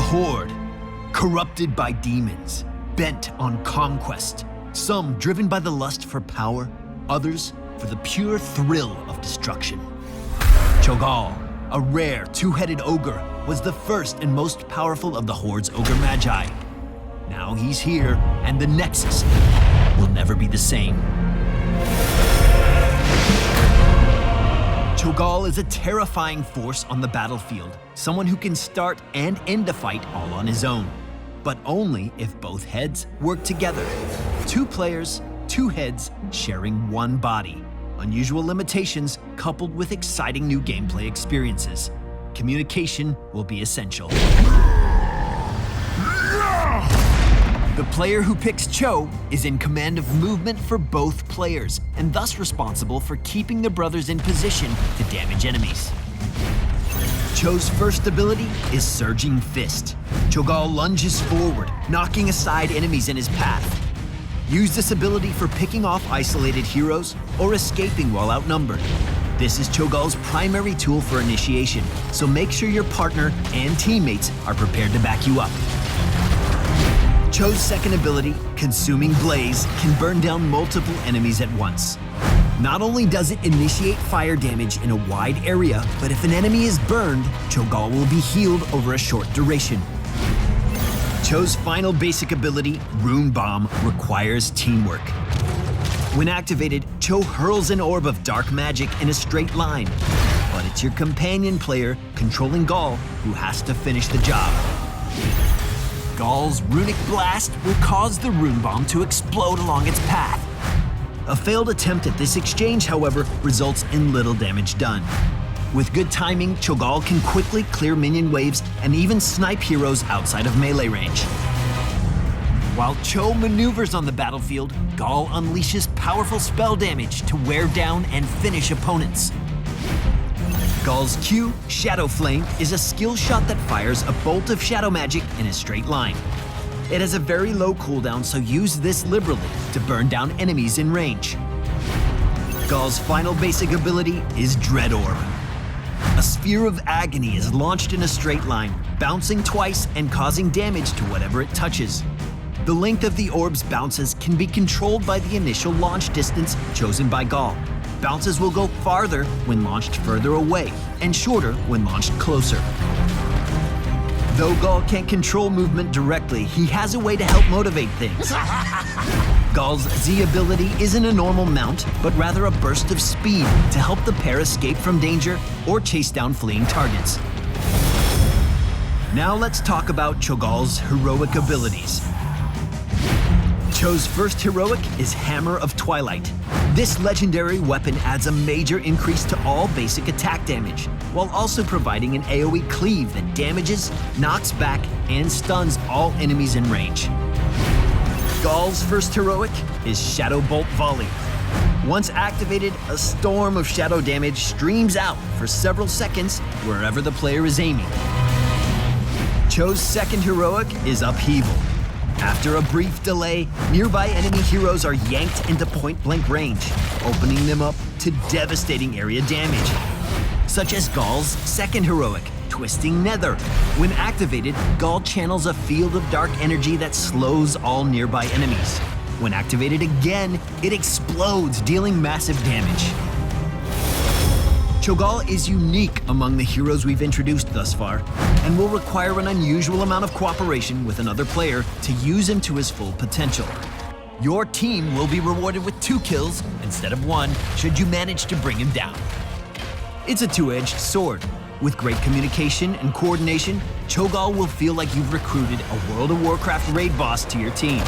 horde, corrupted by demons, bent on conquest. Some driven by the lust for power, others for the pure thrill of destruction. Cho'Gall, a rare two-headed ogre, was the first and most powerful of the horde's ogre magi. Now he's here, and the Nexus will never be the same. Cho'Gall is a terrifying force on the battlefield, someone who can start and end a fight all on his own. But only if both heads work together. 2 players, 2 heads, sharing one body. Unusual limitations coupled with exciting new gameplay experiences. Communication will be essential. The player who picks Cho is in command of movement for both players, and thus responsible for keeping the brothers in position to damage enemies. Cho's first ability is Surging Fist. Cho'Gall lunges forward, knocking aside enemies in his path. Use this ability for picking off isolated heroes or escaping while outnumbered. This is Chogall's primary tool for initiation, so make sure your partner and teammates are prepared to back you up. Cho's second ability, Consuming Blaze, can burn down multiple enemies at once. Not only does it initiate fire damage in a wide area, but if an enemy is burned, Cho'Gall will be healed over a short duration. Cho's final basic ability, Rune Bomb, requires teamwork. When activated, Cho hurls an orb of dark magic in a straight line, but it's your companion player, controlling Gall, who has to finish the job. Gall's Runic Blast will cause the Rune Bomb to explode along its path. A failed attempt at this exchange, however, results in little damage done. With good timing, Cho'Gall can quickly clear minion waves and even snipe heroes outside of melee range. While Cho maneuvers on the battlefield, Gall unleashes powerful spell damage to wear down and finish opponents. Gall's Q, Shadow Flame, is a skill shot that fires a bolt of shadow magic in a straight line. It has a very low cooldown, so use this liberally to burn down enemies in range. Gall's final basic ability is Dread Orb. A sphere of agony is launched in a straight line, bouncing twice and causing damage to whatever it touches. The length of the orb's bounces can be controlled by the initial launch distance chosen by Gall. Bounces will go farther when launched further away, and shorter when launched closer. Though Gall can't control movement directly, he has a way to help motivate things. Gall's Z ability isn't a normal mount, but rather a burst of speed to help the pair escape from danger or chase down fleeing targets. Now let's talk about Chogall's heroic abilities. Cho's first heroic is Hammer of Twilight. This legendary weapon adds a major increase to all basic attack damage, while also providing an AoE cleave that damages, knocks back, and stuns all enemies in range. Gall's first heroic is Shadow Bolt Volley. Once activated, a storm of shadow damage streams out for several seconds wherever the player is aiming. Cho's second heroic is Upheaval. After a brief delay, nearby enemy heroes are yanked into point-blank range, opening them up to devastating area damage, such as Gall's second heroic, Twisting Nether. When activated, Gall channels a field of dark energy that slows all nearby enemies. When activated again, it explodes, dealing massive damage. Chogall is unique among the heroes we've introduced thus far, and will require an unusual amount of cooperation with another player to use him to his full potential. Your team will be rewarded with 2 kills instead of 1 should you manage to bring him down. It's a two-edged sword. With great communication and coordination, Chogall will feel like you've recruited a World of Warcraft raid boss to your team.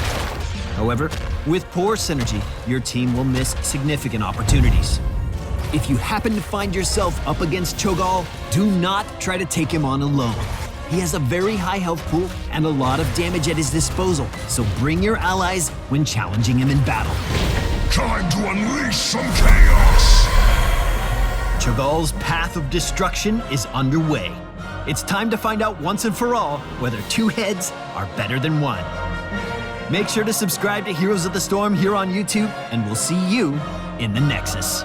However, with poor synergy, your team will miss significant opportunities. If you happen to find yourself up against Chogall, do not try to take him on alone. He has a very high health pool and a lot of damage at his disposal, so bring your allies when challenging him in battle. Time to unleash some chaos! Chogall's path of destruction is underway. It's time to find out once and for all whether 2 heads are better than 1. Make sure to subscribe to Heroes of the Storm here on YouTube, and we'll see you in the Nexus.